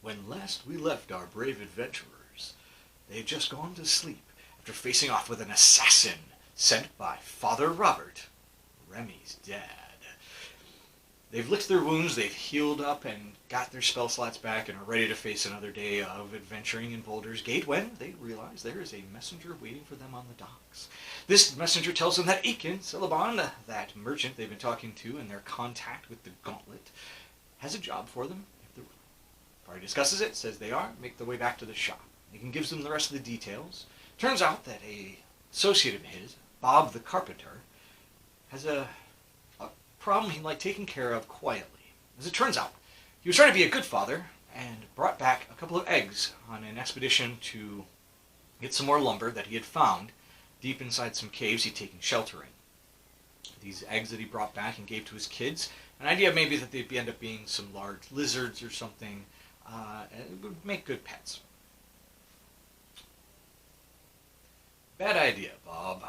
When last we left our brave adventurers, they had just gone to sleep after facing off with an assassin sent by Father Robert, Remy's dad. They've licked their wounds, they've healed up and got their spell slots back and are ready to face another day of adventuring in Baldur's Gate when they realize there is a messenger waiting for them on the docks. This messenger tells them that Ackyn Selebon, that merchant they've been talking to in their contact with the Gauntlet, has a job for them if they're willing. The party discusses it, says they are, make their way back to the shop. Ackyn gives them the rest of the details. Turns out that a associate of his, Bob the Carpenter, has a problem he'd like taken care of quietly. As it turns out, he was trying to be a good father and brought back a couple of eggs on an expedition to get some more lumber that he had found deep inside some caves he'd taken shelter in. These eggs that he brought back and gave to his kids, an idea maybe that they'd end up being some large lizards or something, it would make good pets. Bad idea, Bob.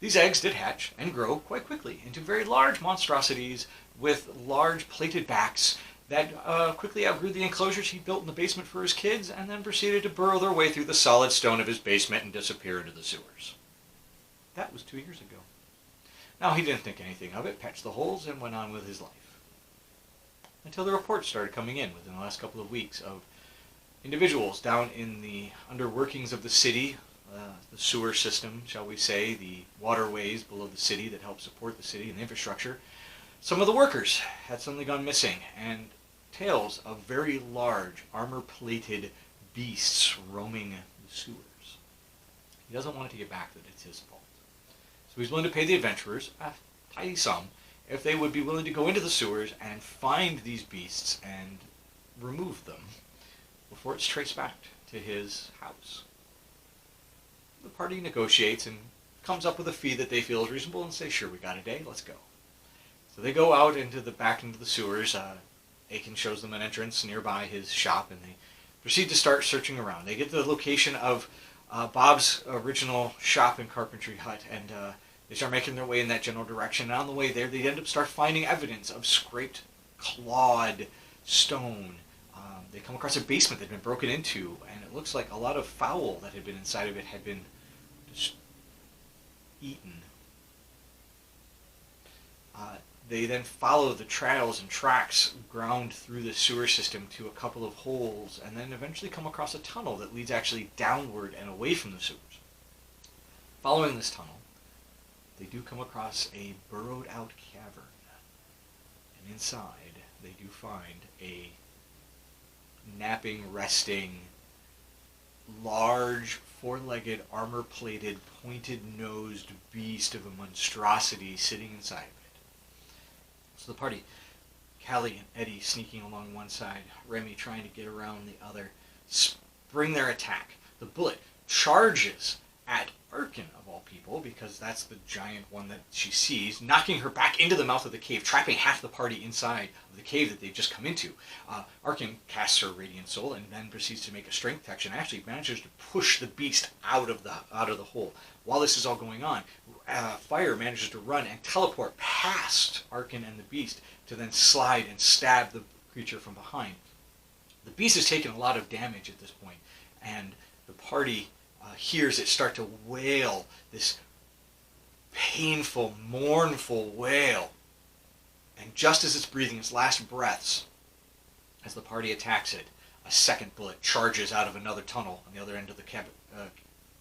These eggs did hatch and grow quite quickly into very large monstrosities with large plated backs that quickly outgrew the enclosures he built in the basement for his kids and then proceeded to burrow their way through the solid stone of his basement and disappear into the sewers. That was 2 years ago. Now he didn't think anything of it, patched the holes, and went on with his life. Until the reports started coming in within the last couple of weeks of individuals down in the underworkings of the city, the sewer system, shall we say, the waterways below the city that help support the city and the infrastructure. Some of the workers had suddenly gone missing, and tales of very large, armor-plated beasts roaming the sewers. He doesn't want it to get back that it's his fault. So he's willing to pay the adventurers a tidy sum if they would be willing to go into the sewers and find these beasts and remove them before it's traced back to his house. The party negotiates and comes up with a fee that they feel is reasonable and say, sure, we got a day, let's go. So they go out into the sewers. Ackyn shows them an entrance nearby his shop, and they proceed to start searching around. They get to the location of Bob's original shop and carpentry hut, and they start making their way in that general direction. And on the way there, they end up finding evidence of scraped, clawed stone. They come across a basement that had been broken into, and it looks like a lot of fowl that had been inside of it had been just eaten. They then follow the trails and tracks ground through the sewer system to a couple of holes, and then eventually come across a tunnel that leads actually downward and away from the sewers. Following this tunnel, they do come across a burrowed out cavern, and inside they do find a napping, resting, large, four-legged, armor-plated, pointed-nosed beast of a monstrosity sitting inside of it. So the party, Callie and Eddie sneaking along one side, Remy trying to get around the other, spring their attack. The bullet charges at Ackyn, of all people, because that's the giant one that she sees, knocking her back into the mouth of the cave, trapping half the party inside of the cave that they've just come into. Ackyn casts her Radiant Soul and then proceeds to make a strength check and actually manages to push the beast out of the hole. While this is all going on, Fire manages to run and teleport past Ackyn and the beast to then slide and stab the creature from behind. The beast has taken a lot of damage at this point, and the party hears it start to wail, this painful, mournful wail. And just as it's breathing its last breaths, as the party attacks it, a second bullet charges out of another tunnel on the other end of the cavern?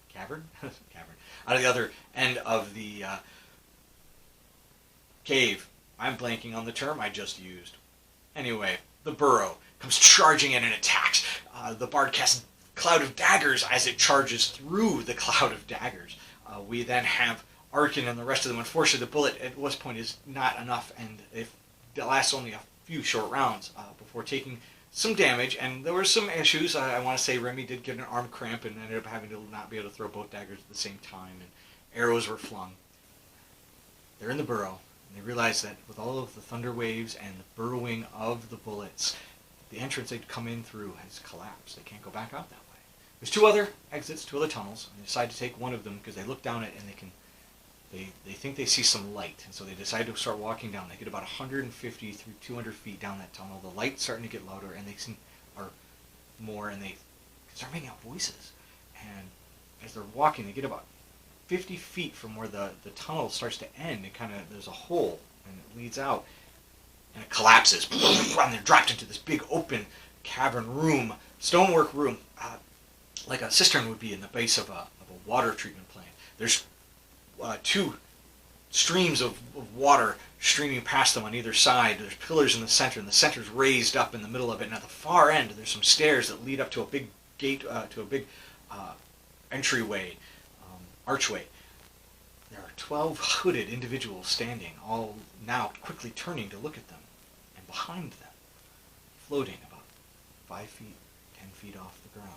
Cavern? Out of the other end of the cave. I'm blanking on the term I just used. Anyway, the burrow comes charging in and attacks. The bard casts Cloud of Daggers as it charges through the Cloud of Daggers. We then have Ackyn and the rest of them. Unfortunately, the bullet at this point is not enough, and it lasts only a few short rounds before taking some damage. And there were some issues. I want to say Remy did get an arm cramp and ended up having to not be able to throw both daggers at the same time, and arrows were flung. They're in the burrow, and they realize that with all of the thunder waves and the burrowing of the bullets, the entrance they'd come in through has collapsed. They can't go back out that way. There's two other exits, two other tunnels, and they decide to take one of them because they look down it and they think they see some light, and so they decide to start walking down. They get about 150 through 200 feet down that tunnel. The light's starting to get louder, and they are more, and they start making out voices. And as they're walking, they get about 50 feet from where the tunnel starts to end. There's a hole, and it leads out, and it collapses. And they're dropped into this big open cavern room, stonework room, like a cistern would be in the base of a water treatment plant. There's two streams of water streaming past them on either side. There's pillars in the center, and the center's raised up in the middle of it. And at the far end, there's some stairs that lead up to a big gate, to a big entryway, archway. There are 12 hooded individuals standing, all now quickly turning to look at them. And behind them, floating about 5 feet, 10 feet off the ground,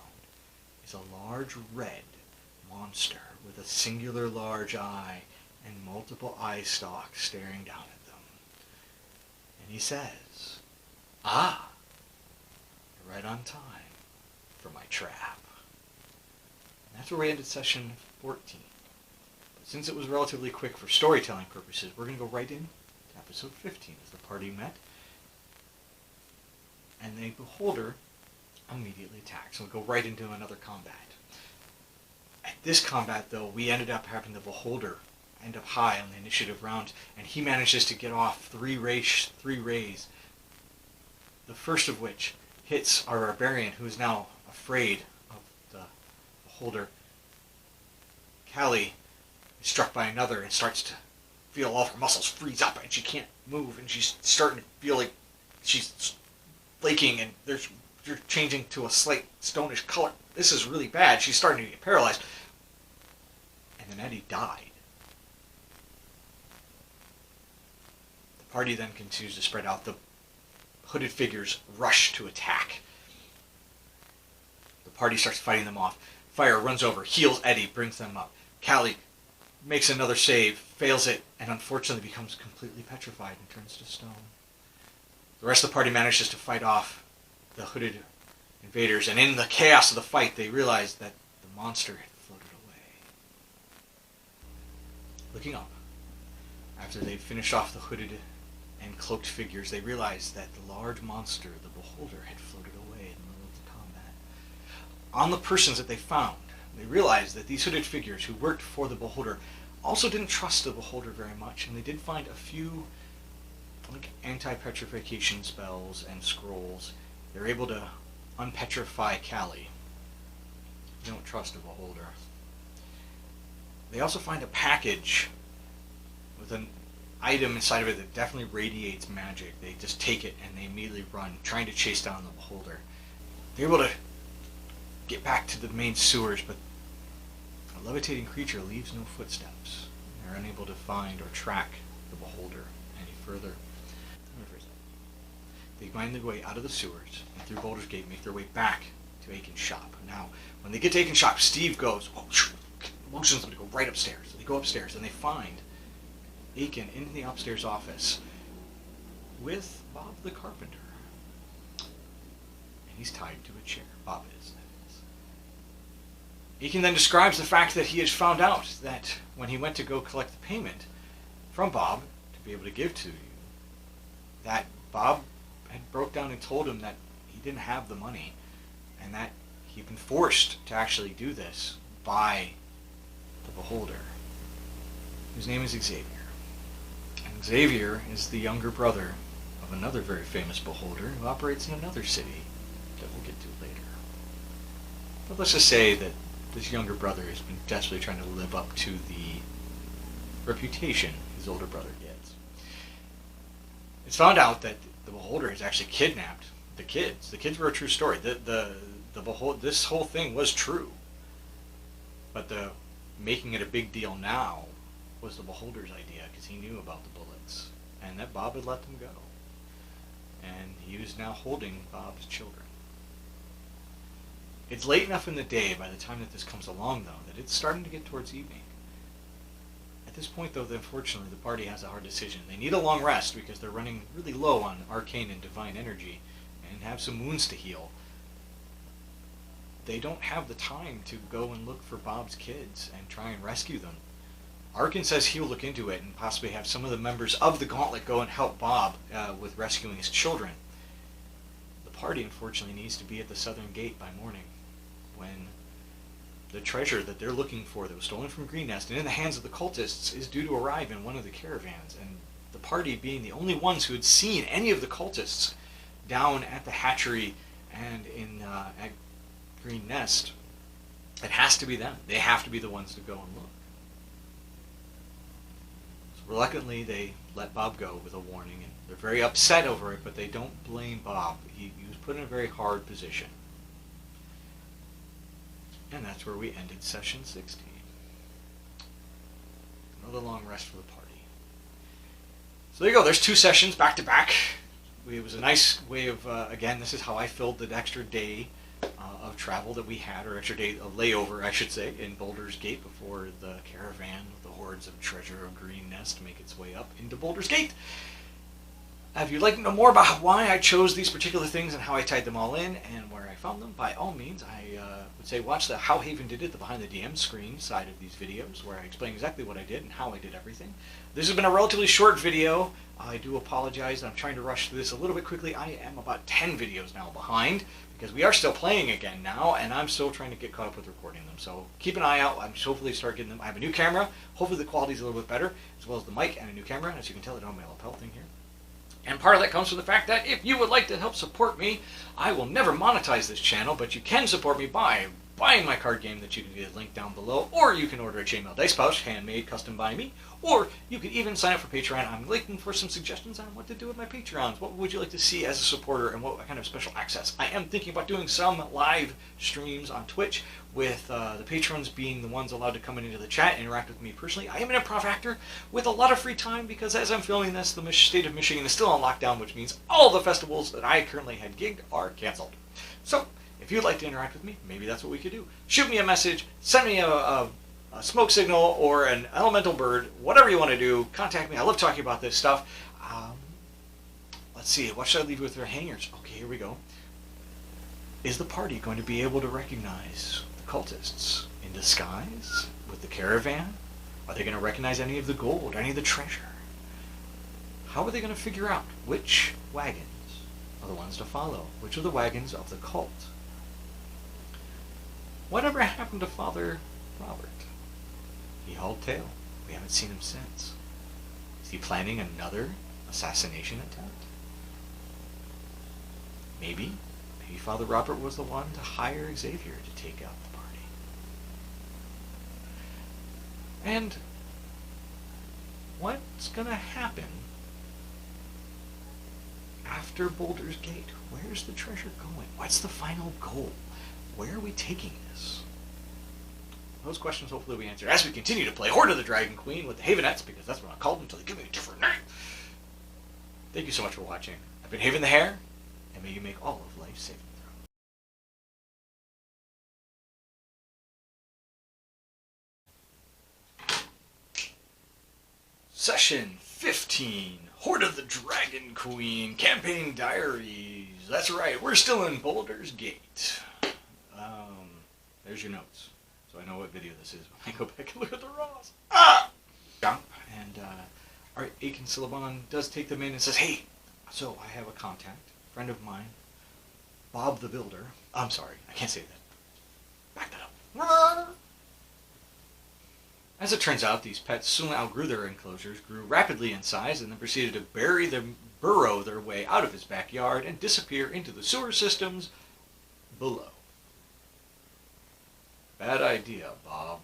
is a large red monster with a singular large eye and multiple eye stalks staring down at them. And he says, "Ah, you're right on time for my trap." And that's where we ended session 14. But since it was relatively quick for storytelling purposes, we're going to go right into episode 15 as the party met. And the beholder immediately attacks. So we'll go right into another combat. At this combat, though, we ended up having the beholder end up high on the initiative round, and he manages to get off three rays, the first of which hits our barbarian, who is now afraid of the beholder. Callie is struck by another and starts to feel all of her muscles freeze up, and she can't move, and she's starting to feel like she's flaking, and you're changing to a slight stonish color. This is really bad. She's starting to get paralyzed. And then Eddie died. The party then continues to spread out. The hooded figures rush to attack. The party starts fighting them off. Fire runs over, heals Eddie, brings them up. Callie makes another save, fails it, and unfortunately becomes completely petrified and turns to stone. The rest of the party manages to fight off the hooded invaders, and in the chaos of the fight, they realize that the monster had floated away. Looking up, after they'd finished off the hooded and cloaked figures, they realized that the large monster, the beholder, had floated away in the middle of the combat. On the persons that they found, they realized that these hooded figures who worked for the beholder also didn't trust the beholder very much, and they did find a few anti-petrification spells and scrolls. They're able to unpetrify Callie. You don't trust a beholder. They also find a package with an item inside of it that definitely radiates magic. They just take it and they immediately run, trying to chase down the beholder. They're able to get back to the main sewers, but a levitating creature leaves no footsteps. They're unable to find or track the beholder any further. They find their way out of the sewers and through Baldur's Gate, make their way back to Ackyn's shop. Now, when they get to Ackyn's shop, Steve goes, motions them to go right upstairs. So they go upstairs and they find Ackyn in the upstairs office with Bob the carpenter. And he's tied to a chair. Bob is, that is. Ackyn then describes the fact that he has found out that when he went to go collect the payment from Bob to be able to give to you, that Bob had broke down and told him that he didn't have the money, and that he'd been forced to actually do this by the beholder, whose name is Xavier. And Xavier is the younger brother of another very famous beholder who operates in another city that we'll get to later. But let's just say that this younger brother has been desperately trying to live up to the reputation his older brother gets. It's found out that the beholder has actually kidnapped the kids. The kids were a true story. This whole thing was true. But the making it a big deal now was the beholder's idea, because he knew about the bullets and that Bob had let them go. And he was now holding Bob's children. It's late enough in the day by the time that this comes along, though, that it's starting to get towards evening. At this point, though, unfortunately, the party has a hard decision. They need a long rest because they're running really low on arcane and divine energy and have some wounds to heal. They don't have the time to go and look for Bob's kids and try and rescue them. Ackyn says he'll look into it and possibly have some of the members of the Gauntlet go and help Bob with rescuing his children. The party, unfortunately, needs to be at the southern gate by morning, when the treasure that they're looking for that was stolen from Greenest and in the hands of the cultists is due to arrive in one of the caravans. And the party being the only ones who had seen any of the cultists down at the hatchery and at Greenest, it has to be them. They have to be the ones to go and look. So reluctantly, they let Bob go with a warning, and they're very upset over it, but they don't blame Bob. He was put in a very hard position. And that's where we ended session 16. Another long rest for the party. So there you go. There's 2 sessions back to back. It was a nice way of, again, this is how I filled the extra day of travel that we had, or extra day of layover, I should say, in Baldur's Gate before the caravan with the Hoards of Treasure of Greenest make its way up into Baldur's Gate. If you'd like to know more about why I chose these particular things and how I tied them all in and where I found them, by all means, I would say watch the How Haven Did It, the Behind the DM screen side of these videos, where I explain exactly what I did and how I did everything. This has been a relatively short video. I do apologize. I'm trying to rush through this a little bit quickly. I am about 10 videos now behind, because we are still playing again now, and I'm still trying to get caught up with recording them. So keep an eye out. I'm hopefully start getting them. I have a new camera. Hopefully the quality's a little bit better, as well as the mic and a new camera. As you can tell, I don't have my lapel thing here. And part of that comes from the fact that if you would like to help support me, I will never monetize this channel, but you can support me by buying my card game that you can get a link down below, or you can order a chainmail dice pouch, handmade, custom by me, or you can even sign up for Patreon. I'm looking for some suggestions on what to do with my Patreons. What would you like to see as a supporter, and what kind of special access? I am thinking about doing some live streams on Twitch, with the patrons being the ones allowed to come into the chat and interact with me personally. I am an improv actor with a lot of free time, because as I'm filming this, the state of Michigan is still on lockdown, which means all the festivals that I currently had gigged are canceled. So if you'd like to interact with me, maybe that's what we could do. Shoot me a message, send me a smoke signal, or an elemental bird, whatever you want to do. Contact me. I love talking about this stuff. Let's see, what should I leave you with their hangers? Okay, here we go. Is the party going to be able to recognize the cultists in disguise with the caravan? Are they going to recognize any of the gold, any of the treasure? How are they going to figure out which wagons are the ones to follow? Which are the wagons of the cult? Whatever happened to Father Robert? He hauled tail. We haven't seen him since. Is he planning another assassination attempt? Maybe Father Robert was the one to hire Xavier to take out the party. And what's going to happen after Baldur's Gate? Where's the treasure going? What's the final goal? Where are we taking this? Those questions hopefully we answer as we continue to play Hoard of the Dragon Queen with the Havenettes, because that's what I called them until they give me a different name. Thank you so much for watching. I've been Haven the Hare, and may you make all of life safe. Session 15, Hoard of the Dragon Queen, Campaign Diaries. That's right, we're still in Baldur's Gate. There's your notes, so I know what video this is when I go back and look at the raws. And our Ackyn Selebon does take them in and says, hey, so I have a contact, friend of mine, Bob the Builder. I'm sorry, I can't say that. Back that up. As it turns out, these pets soon outgrew their enclosures, grew rapidly in size, and then proceeded to burrow their way out of his backyard and disappear into the sewer systems below. Bad idea, Bob.